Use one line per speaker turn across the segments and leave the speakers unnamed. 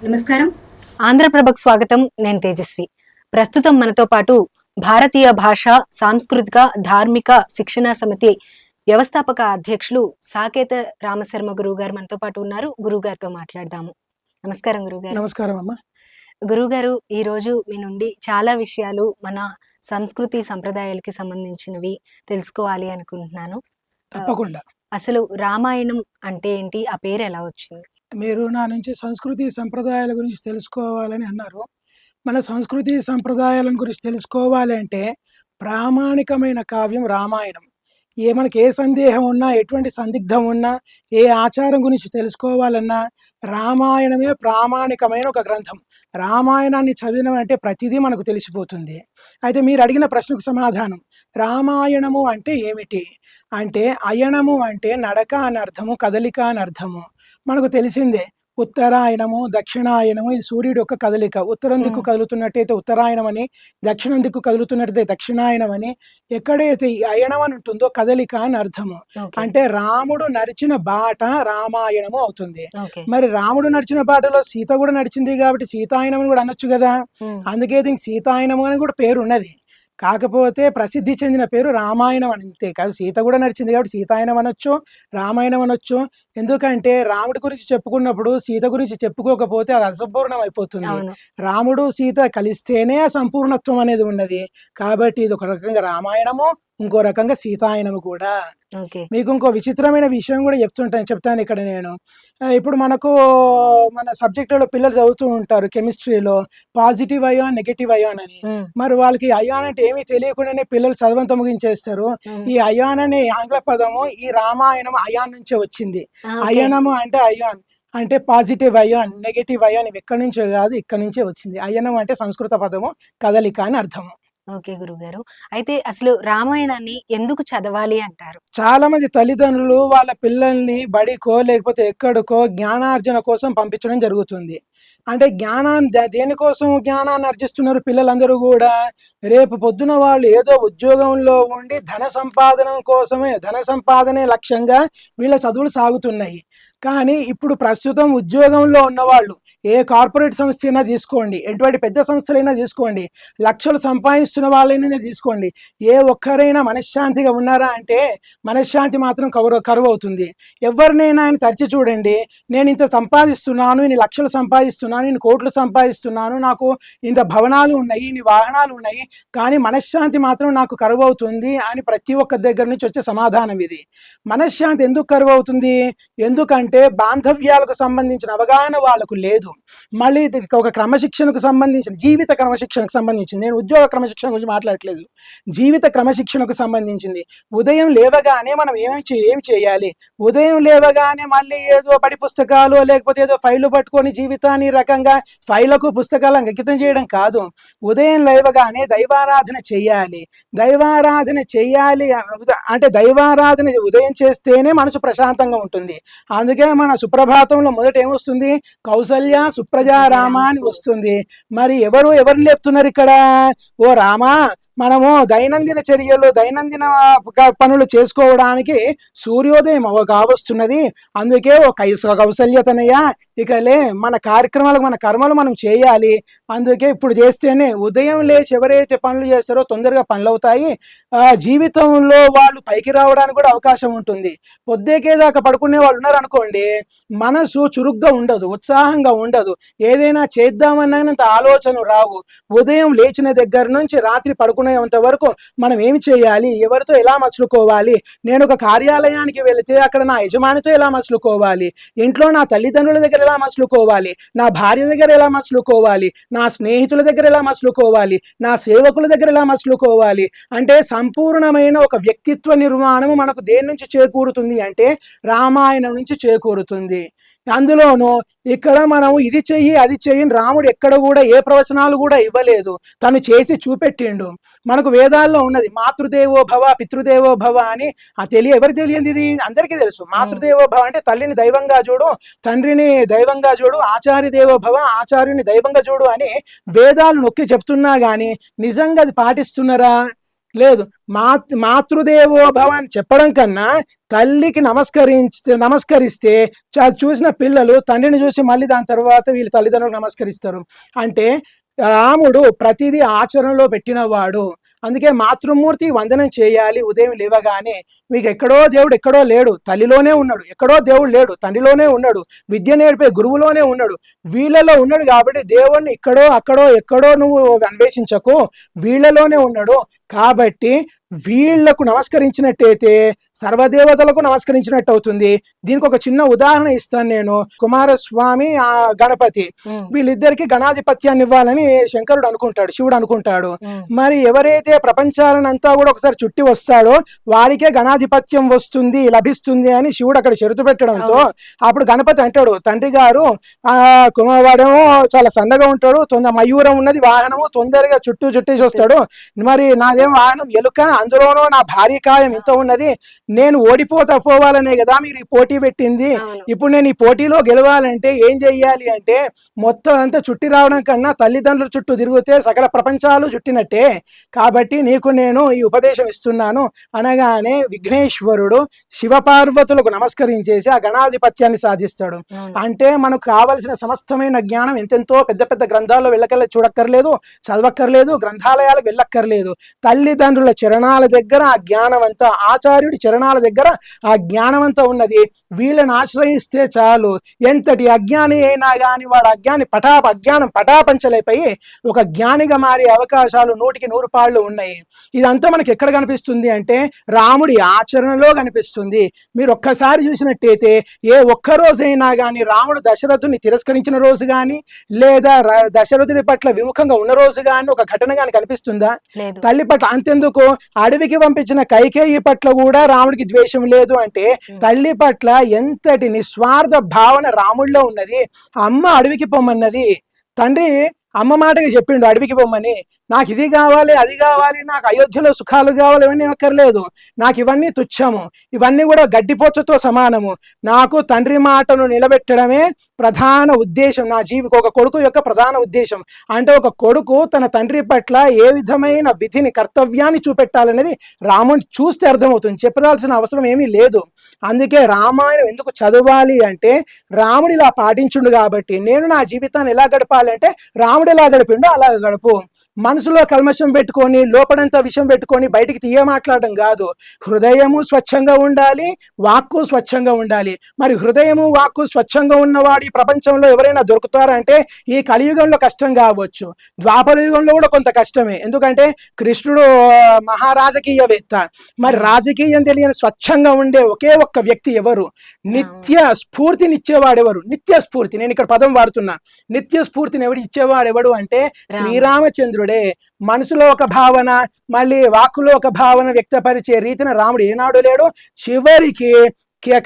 నమస్కారం. ఆంధ్రప్రభకు స్వాగతం. నేను తేజస్వి. ప్రస్తుతం మనతో పాటు భారతీయ భాష, సాంస్కృతిక, ధార్మిక శిక్షణా సమితి వ్యవస్థాపక అధ్యక్షులు సాకేత రామశర్మ గురువు గారు మనతో పాటు ఉన్నారు. గురువు గారితో మాట్లాడదాము. నమస్కారం గురుగారు.
నమస్కారం అమ్మా.
గురుగారు, ఈ రోజు మీ నుండి చాలా విషయాలు మన సంస్కృతి సంప్రదాయాలకి సంబంధించినవి తెలుసుకోవాలి అనుకుంటున్నాను.
తప్పకుండా.
అసలు రామాయణం అంటే ఏంటి? ఆ పేరు ఎలా వచ్చింది?
మీరు నా నుంచి సంస్కృతి సంప్రదాయాల గురించి తెలుసుకోవాలని అన్నారు. మన సంస్కృతి సంప్రదాయాలను గురించి తెలుసుకోవాలి అంటే ప్రామాణికమైన కావ్యం రామాయణం. మనకి ఏ సందేహం ఉన్నా, ఎటువంటి సందిగ్ధం ఉన్నా, ఏ ఆచారం గురించి తెలుసుకోవాలన్నా రామాయణమే ప్రామాణికమైన ఒక గ్రంథం. రామాయణాన్ని చదివినమంటే ప్రతిదీ మనకు తెలిసిపోతుంది. అయితే మీరు అడిగిన ప్రశ్నకు సమాధానం, రామాయణము అంటే ఏమిటి అంటే, అయనము అంటే నడక అని అర్థము, కదలిక అని అర్థము. మనకు తెలిసిందే, ఉత్తరాయణము, దక్షిణాయనము, ఇది సూర్యుడు యొక్క కదలిక. ఉత్తరం దిక్కు కదులుతున్నట్టయితే ఉత్తరాయణం అని, దక్షిణం దిక్కు కదులుతున్నట్టయితే దక్షిణాయనం అని. ఎక్కడైతే ఈ అయనం అని ఉంటుందో కదలిక అని అర్థము. అంటే రాముడు నడిచిన బాట రామాయణము అవుతుంది. మరి రాముడు నడిచిన బాటలో సీత కూడా నడిచింది కాబట్టి సీతాయనం అని కూడా అనొచ్చు కదా. అందుకే దీనికి సీతాయనము అని కూడా పేరు ఉన్నది. కాకపోతే ప్రసిద్ధి చెందిన పేరు రామాయణం అని, అంతే కాదు. సీత కూడా నడిచింది కాబట్టి సీతాయనం అనొచ్చు, రామాయణం అనొచ్చు. ఎందుకంటే రాముడి గురించి చెప్పుకున్నప్పుడు సీత గురించి చెప్పుకోకపోతే అది అసంపూర్ణం అయిపోతుంది. రాముడు సీత కలిస్తేనే సంపూర్ణత్వం అనేది ఉన్నది. కాబట్టి ఇది ఒక రకంగా రామాయణము, ఇంకో రకంగా సీతాయనము కూడా. మీకు ఇంకో విచిత్రమైన విషయం కూడా చెప్తాను ఇక్కడ నేను. ఇప్పుడు మనకు మన సబ్జెక్టులో పిల్లలు చదువుతూ ఉంటారు కెమిస్ట్రీలో పాజిటివ్ అయాన్, నెగటివ్ అయాన్ అని. మరి వాళ్ళకి అయాన్ అంటే ఏమీ తెలియకుండానే పిల్లలు చదవంతా ముగించేస్తారు. ఈ అయాన్ అనే ఆంగ్ల పదము ఈ రామాయణం అయాన్ నుంచే వచ్చింది. అయనము అంటే అయాన్ అంటే పాజిటివ్ అయాన్, నెగటివ్ అయాన్ ఇవి ఎక్కడి నుంచో కాదు, ఇక్కడ నుంచే వచ్చింది. అయనం అంటే సంస్కృత పదము, కదలిక అని అర్థము.
ఓకే గురుగారు. అయితే అసలు రామాయణాన్ని ఎందుకు చదవాలి అంటారు?
చాలా మంది తల్లిదండ్రులు వాళ్ళ పిల్లల్ని బడికో లేకపోతే ఎక్కడికో జ్ఞానార్జన కోసం పంపించడం జరుగుతుంది. అంటే దేనికోసం జ్ఞానాన్ని అర్జిస్తున్నారు పిల్లలందరూ కూడా? రేపు పొద్దున వాళ్ళు ఏదో ఉద్యోగంలో ఉండి ధన సంపాదనే లక్ష్యంగా వీళ్ళ చదువులు సాగుతున్నాయి. కానీ ఇప్పుడు ప్రస్తుతం ఉద్యోగంలో ఉన్నవాళ్ళు ఏ కార్పొరేట్ సంస్థ అయినా తీసుకోండి, ఎటువంటి పెద్ద సంస్థలైనా తీసుకోండి, లక్షలు సంపాదిస్తున్న వాళ్ళైనా తీసుకోండి, ఏ ఒక్కరైనా మనశ్శాంతిగా ఉన్నారా అంటే మనశ్శాంతి మాత్రం కరువు అవుతుంది. ఎవరినైనా ఆయన తరిచి చూడండి, నేను ఇంత సంపాదిస్తున్నాను, ఇన్ని లక్షలు సంపాదిస్తున్నాను, ఇన్ని కోట్లు సంపాదిస్తున్నాను, నాకు ఇంత భవనాలు ఉన్నాయి, ఇన్ని వాహనాలు ఉన్నాయి, కానీ మనశ్శాంతి మాత్రం నాకు కరువు అవుతుంది అని ప్రతి ఒక్క దగ్గర నుంచి వచ్చే సమాధానం ఇది. మనశ్శాంతి ఎందుకు కరువు అవుతుంది? ఎందుకంటే బాంధవ్యాలకు సంబంధించిన అవగాహన వాళ్ళకు లేదు. మళ్ళీ ఒక క్రమశిక్షణకు సంబంధించిన, జీవిత క్రమశిక్షణకు సంబంధించింది, నేను ఉద్యోగ క్రమశిక్షణ గురించి మాట్లాడట్లేదు, జీవిత క్రమశిక్షణకు సంబంధించింది. ఉదయం లేవగానే మనం ఏం చేయాలి? ఉదయం లేవగానే మళ్ళీ ఏదో బడి పుస్తకాలు లేకపోతే ఏదో ఫైళ్ళు పట్టుకొని జీవితాన్ని రకంగా ఫైళ్ళకు పుస్తకాలు అంకితం చేయడం కాదు. ఉదయం లేవగానే దైవారాధన చెయ్యాలి. అంటే దైవారాధన ఉదయం చేస్తేనే మనసు ప్రశాంతంగా ఉంటుంది. అందుకే మన సుప్రభాతంలో మొదట ఏమొస్తుంది? కౌసల్య సుప్రజా రామ అని వస్తుంది. మరి ఎవరిని లేపుతున్నారు ఇక్కడ? ఓ రామా, మనము దైనందిన చర్యలు, దైనందిన పనులు చేసుకోవడానికి సూర్యోదయం కావస్తున్నది. అందుకే ఓ కౌసల్యతనయ్య, ఇకలే మన కార్యక్రమాలకు మన కర్మలు మనం చేయాలి. అందుకే ఇప్పుడు చేస్తేనే ఉదయం లేచి ఎవరైతే పనులు చేస్తారో తొందరగా పనులు అవుతాయి. జీవితంలో వాళ్ళు పైకి రావడానికి కూడా అవకాశం ఉంటుంది. పొద్దుకేదాకా పడుకునే వాళ్ళు ఉన్నారనుకోండి, మనసు చురుగ్గా ఉండదు, ఉత్సాహంగా ఉండదు, ఏదైనా చేద్దామన్నంత ఆలోచనలు రావు. ఉదయం లేచిన దగ్గర నుంచి రాత్రి పడుకునేంత వరకు మనం ఏమి చేయాలి, ఎవరితో ఎలా మసులుకోవాలి, నేను ఒక కార్యాలయానికి వెళితే అక్కడ నా యజమానితో ఎలా మసులుకోవాలి, ఇంట్లో నా తల్లిదండ్రుల దగ్గర ఎలా మసులుకోవాలి, నా భార్య దగ్గర ఎలా మసులుకోవాలి, నా స్నేహితుల దగ్గర ఎలా మసులుకోవాలి, నా సేవకుల దగ్గర ఎలా మసులుకోవాలి, అంటే సంపూర్ణమైన ఒక వ్యక్తిత్వ నిర్మాణము మనకు దేని నుంచి చేకూరుతుంది అంటే రామాయణం నుంచి చేకూరుతుంది. అందులోనూ ఇక్కడ మనం ఇది చెయ్యి అది చెయ్యి రాముడు ఎక్కడ కూడా ఏ ప్రవచనాలు కూడా ఇవ్వలేదు, తను చేసి చూపెట్టిండు. మనకు వేదాల్లో ఉన్నది మాతృదేవో భవ పితృదేవో భవ అని. ఎవరు తెలియంది? ఇది అందరికీ తెలుసు. మాతృదేవో భవ అంటే తల్లిని దైవంగా చూడు, తండ్రిని దైవంగా చూడు, ఆచార్య దేవో భవ ఆచార్యుని దైవంగా చూడు అని వేదాలు నొక్కి చెప్తున్నా గానీ నిజంగా అది పాటిస్తున్నారా? లేదు. మాతృదేవో భవ అని చెప్పడం కన్నా తల్లికి నమస్కరిస్తే చూసిన పిల్లలు తండ్రిని చూసి మళ్ళీ దాని తర్వాత వీళ్ళు తల్లిదండ్రులకు నమస్కరిస్తారు. అంటే రాముడు ప్రతిదీ ఆచరణలో పెట్టినవాడు. అందుకే మాతృమూర్తి వందనం చేయాలి ఉదయం లేవగానే. మీకు ఎక్కడో దేవుడు ఎక్కడో లేడు, తల్లిలోనే ఉన్నాడు. ఎక్కడో దేవుడు లేడు, తండ్రిలోనే ఉన్నాడు. విద్య నేర్పే గురువులోనే ఉన్నాడు. వీళ్ళలో ఉన్నాడు కాబట్టి దేవుణ్ణి ఇక్కడో అక్కడో ఎక్కడో నువ్వు అన్వేషించకు, వీళ్ళలోనే ఉన్నాడు. కాబట్టి వీళ్లకు నమస్కరించినట్టయితే సర్వదేవతలకు నమస్కరించినట్టు అవుతుంది. దీనికి ఒక చిన్న ఉదాహరణ ఇస్తాను నేను. కుమారస్వామి, గణపతి, వీళ్ళిద్దరికి గణాధిపత్యాన్ని ఇవ్వాలని శంకరుడు అనుకుంటాడు, శివుడు అనుకుంటాడు. మరి ఎవరైతే ప్రపంచాలనంతా కూడా ఒకసారి చుట్టి వస్తాడో వారికే గణాధిపత్యం వస్తుంది, లభిస్తుంది అని శివుడు అక్కడ షరతు పెట్టడంతో అప్పుడు గణపతి అంటాడు, తండ్రి గారు కుమారవాడేమో చాలా సన్నగా ఉంటాడు, మయూరం ఉన్నది వాహనము, తొందరగా చుట్టేసి వస్తాడు, మరి నాదేం వాహనం ఎలుక, అందులోనూ నా భారీ కాయం ఇంత ఉన్నది, నేను పోవాలనే కదా మీరు ఈ పోటీ పెట్టింది. ఇప్పుడు నేను ఈ పోటీలో గెలవాలంటే ఏం చెయ్యాలి అంటే మొత్తం అంతా చుట్టి రావడం కన్నా తల్లిదండ్రుల చుట్టూ తిరిగితే సకల ప్రపంచాలు చుట్టినట్టే, కాబట్టి నీకు నేను ఈ ఉపదేశం ఇస్తున్నాను అనగానే విఘ్నేశ్వరుడు శివపార్వతులకు నమస్కరించేసి ఆ గణాధిపత్యాన్ని సాధిస్తాడు. అంటే మనకు కావలసిన సమస్తమైన జ్ఞానం ఎంతెంతో పెద్ద పెద్ద గ్రంథాల్లో చూడక్కర్లేదు, చదవక్కర్లేదు, గ్రంథాలయాలకు వెళ్ళక్కర్లేదు. తల్లిదండ్రుల చరణాల దగ్గర ఆ జ్ఞానవంతా, ఆచార్యుడి చరణాల దగ్గర ఆ జ్ఞానవంతా ఉన్నది. వీళ్ళని ఆశ్రయిస్తే చాలు. ఎంతటి అజ్ఞాని అయినా కానీ వాడు అజ్ఞానం పటాపంచలైపోయి ఒక జ్ఞానిగా మారే అవకాశాలు 100కి 100 పాళ్ళు ఉన్నాయి. ఇదంతా మనకి ఎక్కడ కనిపిస్తుంది అంటే రాముడి ఆచరణలో కనిపిస్తుంది. మీరు ఒక్కసారి చూసినట్టయితే ఏ ఒక్కరోజైనా కానీ రాముడు దశరథుని తిరస్కరించిన రోజు కానీ లేదా దశరథుడి పట్ల విముఖంగా ఉన్న రోజు కానీ ఒక ఘటన కానీ కనిపిస్తుందా? తల్లి పట్ల అంతెందుకు, అడవికి పంపించిన కైకేయి పట్ల కూడా రాముడికి ద్వేషం లేదు. అంటే తల్లి పట్ల ఎంతటి నిస్వార్థ భావన రాముడిలో ఉన్నది. అమ్మ అడవికి పొమ్మన్నది, తండ్రి అమ్మ మాటగా చెప్పిండు అడవికి పొమ్మని, నాకు ఇది కావాలి అది కావాలి, నాకు అయోధ్యలో సుఖాలు కావాలి, ఇవన్నీ అక్కర్లేదు, నాకు ఇవన్నీ తుచ్చము, ఇవన్నీ కూడా గడ్డిపోచతో సమానము, నాకు తండ్రి మాటను నిలబెట్టడమే ప్రధాన ఉద్దేశం, నా ఒక కొడుకు యొక్క ప్రధాన ఉద్దేశం. అంటే ఒక కొడుకు తన తండ్రి పట్ల ఏ విధమైన విధిని కర్తవ్యాన్ని చూపెట్టాలనేది రాముని చూస్తే అర్థమవుతుంది, చెప్పాల్సిన అవసరం ఏమీ లేదు. అందుకే రామాయణం ఎందుకు చదవాలి అంటే రాముడు ఇలా పాటించుండు కాబట్టి నేను నా జీవితాన్ని ఎలా గడపాలంటే రాముడు ఎలా గడిపిండో అలా గడుపు. మనసులో కల్మషం పెట్టుకొని లోపడంతా విషయం పెట్టుకొని బయటికి తీయ మాట్లాడడం కాదు. హృదయము స్వచ్ఛంగా ఉండాలి, వాక్కు స్వచ్ఛంగా ఉండాలి. మరి హృదయము వాక్కు స్వచ్ఛంగా ఉన్నవాడు ఈ ప్రపంచంలో ఎవరైనా దొరుకుతారంటే ఈ కలియుగంలో కష్టం కావచ్చు, ద్వాపర యుగంలో కూడా కొంత కష్టమే. ఎందుకంటే కృష్ణుడు మహారాజకీయవేత్త. మరి రాజకీయం తెలియని స్వచ్ఛంగా ఉండే ఒకే ఒక్క వ్యక్తి ఎవరు? నిత్య స్ఫూర్తినిచ్చేవాడెవరు? నిత్య స్ఫూర్తి, నేను ఇక్కడ పదం వాడుతున్నా. నిత్య స్ఫూర్తిని ఎవడు అంటే శ్రీరామచంద్రుడు. మనసులో ఒక భావన మళ్ళీ వాక్కులో ఒక భావన వ్యక్తపరిచే రీతిన రాముడు ఏనాడు లేడు. చివరికి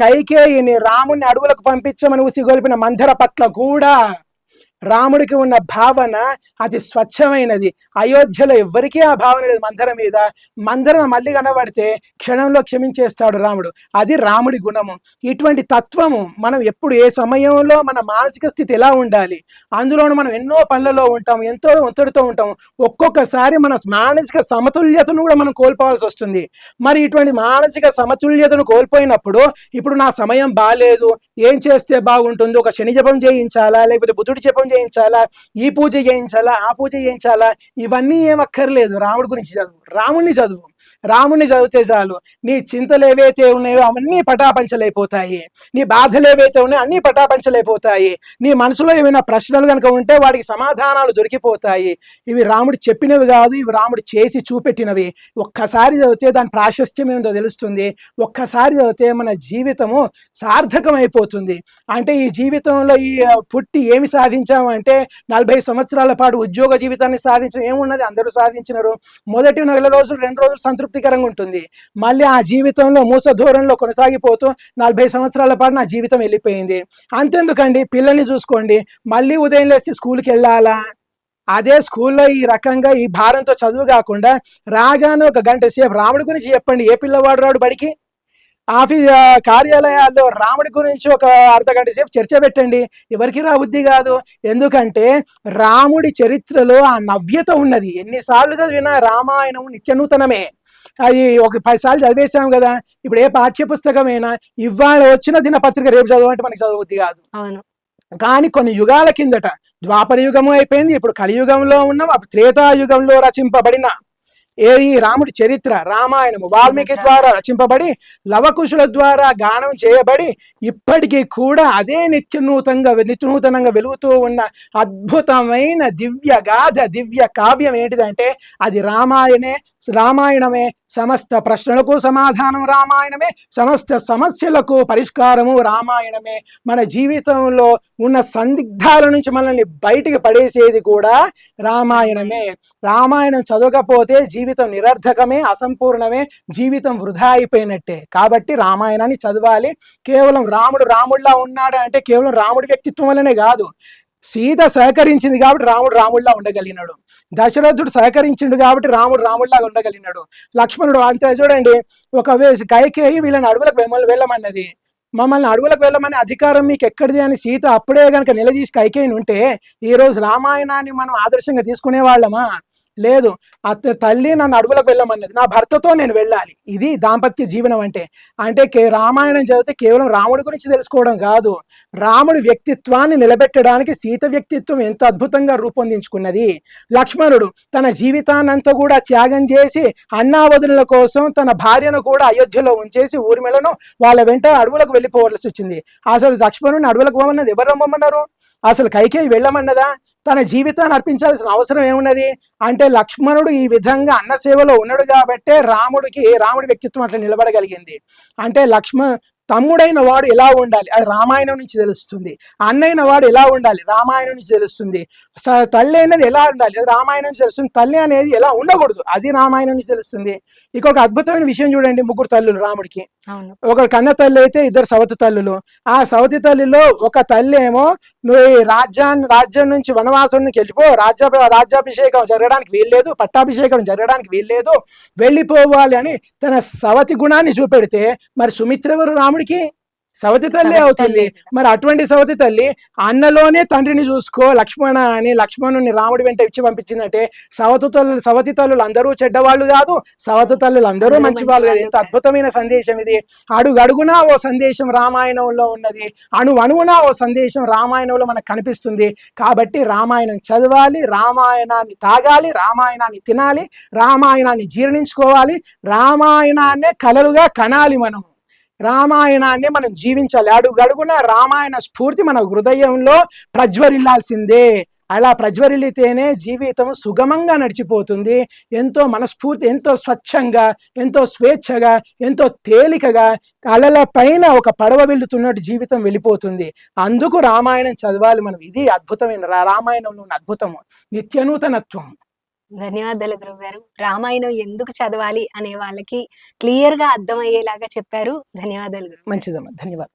కైకేయిని రాముడిని అడవులకు పంపించమని ఉసిగొల్పిన మంథర పట్ల కూడా రాముడికి ఉన్న భావన అతి స్వచ్ఛమైనది. అయోధ్యలో ఎవ్వరికీ ఆ భావన లేదు మందర మీద. మందర మళ్ళీ కనబడితే క్షణంలో క్షమించేస్తాడు రాముడు. అది రాముడి గుణము. ఇటువంటి తత్వము మనం ఎప్పుడు ఏ సమయంలో మన మానసిక స్థితి ఎలా ఉండాలి, అందులోనూ మనం ఎన్నో పనులలో ఉంటాం, ఎంతో ఒత్తిడితో ఉంటాం. ఒక్కొక్కసారి మన మానసిక సమతుల్యతను కూడా మనం కోల్పోవాల్సి వస్తుంది. మరి ఇటువంటి మానసిక సమతుల్యతను కోల్పోయినప్పుడు ఇప్పుడు నా సమయం బాగాలేదు, ఏం చేస్తే బాగుంటుందో, ఒక శని జపం చేయించాలా, లేకపోతే బుధుడి జపం చేయించాలా, ఈ పూజ చేయించాలా, ఆ పూజ చేయించాలా, ఇవన్నీ ఏమక్కర్లేదు. రాముడి గురించి చదువు, రాముడిని చదువు. రాముడిని చదివితే చాలు. నీ చింతలు ఏవైతే ఉన్నాయో అవన్నీ పటాపంచలైపోతాయి, నీ బాధలు ఏవైతే ఉన్నాయో అన్నీ పటాపంచలైపోతాయి. నీ మనసులో ఏమైనా ప్రశ్నలు కనుక ఉంటే వాటికి సమాధానాలు దొరికిపోతాయి. ఇవి రాముడు చెప్పినవి కాదు, ఇవి రాముడు చేసి చూపెట్టినవి. ఒక్కసారి చదివితే దాని ప్రాశస్త్యం ఏమిటో తెలుస్తుంది. ఒక్కసారి చదివితే మన జీవితము సార్థకం అయిపోతుంది. అంటే ఈ జీవితంలో ఈ పుట్టి ఏమి సాధించామంటే 40 సంవత్సరాల పాటు ఉద్యోగ జీవితాన్ని సాధించడం ఏమున్నది, అందరూ సాధించినారు. మొదటి 4 రోజులు 2 రోజులు సంతృప్తికరంగా ఉంటుంది. మళ్ళీ ఆ జీవితంలో మూస దూరంలో కొనసాగిపోతూ 40 సంవత్సరాల పాటు నా జీవితం వెళ్ళిపోయింది. అంతెందుకండి, పిల్లల్ని చూసుకోండి, మళ్ళీ ఉదయం లేచి స్కూల్కి వెళ్ళాలా, అదే స్కూల్లో ఈ రకంగా ఈ భారంతో చదువు కాకుండా రాగానే 1 గంట సేపు రాముడి గురించి చెప్పండి. ఏ పిల్లవాడు రాడు బడికి? కార్యాలయాల్లో రాముడి గురించి 1 అర్ధ గంట సేపు చర్చ పెట్టండి, ఎవరికి రాబుద్ధి కాదు. ఎందుకంటే రాముడి చరిత్రలో ఆ నవ్యత ఉన్నది. ఎన్నిసార్లు చదివినా రామాయణం నిత్యనూతనమే. అది ఒక 10 సార్లు చదివేశాం కదా. ఇప్పుడు ఏ పాఠ్య పుస్తకమైనా ఇవాళ వచ్చిన దినపత్రిక రేపు చదవమంటే మనకి చదవబుద్ధి కాదు.
అవును.
కానీ కొన్ని యుగాల కిందట ద్వాపర యుగము అయిపోయింది, ఇప్పుడు కలియుగంలో ఉన్నాం, అప్పుడు త్రేతాయుగంలో రచింపబడిన ఈ రాముడి చరిత్ర రామాయణము వాల్మీకి ద్వారా రచింపబడి లవకుశుల ద్వారా గానం చేయబడి ఇప్పటికీ కూడా అదే నిత్యనూతనంగా వెలుగుతూ ఉన్న అద్భుతమైన దివ్య గాథ, దివ్య కావ్యం ఏంటిదంటే అది రామాయణమే. సమస్త ప్రశ్నలకు సమాధానం రామాయణమే, సమస్త సమస్యలకు పరిష్కారము రామాయణమే. మన జీవితంలో ఉన్న సందిగ్ధాల నుంచి మనల్ని బయటికి పడేసేది కూడా రామాయణమే. రామాయణం చదవకపోతే జీవితం నిరర్ధకమే, అసంపూర్ణమే, జీవితం వృధా అయిపోయినట్టే. కాబట్టి రామాయణాన్ని చదవాలి. కేవలం రాముడిలా ఉన్నాడు అంటే కేవలం రాముడి వ్యక్తిత్వం వల్లనే కాదు. సీత సహకరించింది కాబట్టి రాముడిలా ఉండగలిగినాడు. దశరథుడు సహకరించిండు కాబట్టి రాముడిలాగా ఉండగలిగినాడు. లక్ష్మణుడు అంతే. చూడండి, కైకేయి వీళ్ళని అడవులకు వెళ్ళమన్నది. మమ్మల్ని అడవులకు వెళ్ళమని అధికారం మీకు ఎక్కడిది అని సీత అప్పుడే కనుక నిలదీసి కైకేయిని ఉంటే ఈరోజు రామాయణాన్ని మనం ఆదర్శంగా తీసుకునే వాళ్ళమా? లేదు. తల్లి నన్ను అడవులకు వెళ్ళమన్నది, నా భర్తతో నేను వెళ్ళాలి. ఇది దాంపత్య జీవనం అంటే రామాయణం చదివితే కేవలం రాముడి గురించి తెలుసుకోవడం కాదు, రాముడి వ్యక్తిత్వాన్ని నిలబెట్టడానికి సీత వ్యక్తిత్వం ఎంత అద్భుతంగా రూపొందించుకున్నది. లక్ష్మణుడు తన జీవితాన్నంతా కూడా త్యాగం చేసి అన్నావదుల కోసం తన భార్యను కూడా అయోధ్యలో ఉంచేసి ఊర్మిళను వాళ్ళ వెంట అడవులకు వెళ్ళిపోవలసి వచ్చింది. అసలు లక్ష్మణుడిని అడవులకు పోమన్నది ఎవరు రమ్మన్నారు? అసలు కైకేయి వెళ్ళమన్నదా? తన జీవితాన్ని అర్పించాల్సిన అవసరం ఏమున్నది అంటే లక్ష్మణుడు ఈ విధంగా అన్న సేవలో ఉన్నాడు కాబట్టే రాముడి వ్యక్తిత్వం అట్లా నిలబడగలిగింది. అంటే తమ్ముడైన వాడు ఎలా ఉండాలి అది రామాయణం నుంచి తెలుస్తుంది, అన్నైన వాడు ఎలా ఉండాలి రామాయణం నుంచి తెలుస్తుంది, తల్లి అనేది ఎలా ఉండాలి అది రామాయణం నుంచి తెలుస్తుంది, తల్లి అనేది ఎలా ఉండకూడదు అది రామాయణం నుంచి తెలుస్తుంది. ఇంకొక అద్భుతమైన విషయం చూడండి, 3 తల్లులు రాముడికి. ఒక కన్న తల్లి అయితే 2 సవతి తల్లులు. ఆ సవతి తల్లిలో ఒక తల్లి ఏమో నువ్వు రాజ్యం నుంచి వనవాసం నుంచి వెళ్ళిపో, రాజ్యాభిషేకం జరగడానికి వీల్లేదు, పట్టాభిషేకం జరగడానికి వీల్లేదు, వెళ్ళిపోవాలి అని తన సవతి గుణాన్ని చూపెడితే మరి సుమిత్ర ఎవరు? రాముడికి సవతి తల్లి అవుతుంది. మరి అటువంటి సవతి తల్లి అన్నలోనే తండ్రిని చూసుకో లక్ష్మణ అని లక్ష్మణుని రాముడి వెంట ఇచ్చి పంపించిందంటే సవతి తల్లులు అందరూ చెడ్డవాళ్ళు కాదు, సవతి తల్లులు అందరూ మంచి వాళ్ళు కాదు. ఎంత అద్భుతమైన సందేశం ఇది. అడుగడుగునా ఓ సందేశం రామాయణంలో ఉన్నది, అణువణువునా ఓ సందేశం రామాయణంలో మనకు కనిపిస్తుంది. కాబట్టి రామాయణం చదవాలి, రామాయణాన్ని తాగాలి, రామాయణాన్ని తినాలి, రామాయణాన్ని జీర్ణించుకోవాలి, రామాయణాన్నే కలలుగా కనాలి. రామాయణాన్ని మనం జీవించాలి. అడుగడుగున రామాయణ స్ఫూర్తి మన హృదయంలో ప్రజ్వరిల్లాల్సిందే. అలా ప్రజ్వరిల్లితేనే జీవితం సుగమంగా నడిచిపోతుంది. ఎంతో మనస్ఫూర్తి, ఎంతో స్వచ్ఛంగా, ఎంతో స్వేచ్ఛగా, ఎంతో తేలికగా అలల పైన ఒక పడవ వెళ్తున్నట్టు జీవితం వెళ్ళిపోతుంది. అందుకు రామాయణం చదవాలి మనం. ఇది అద్భుతమైన రామాయణంలో ఉన్న అద్భుతము, నిత్యనూతనత్వం.
ధన్యవాదాలు గురుగారు. రామాయణం ఎందుకు చదవాలి అనే వాళ్ళకి క్లియర్ గా అర్థమయ్యేలాగా చెప్పారు. ధన్యవాదాలు గురుగారు.
మంచిదమ్మా, ధన్యవాదాలు.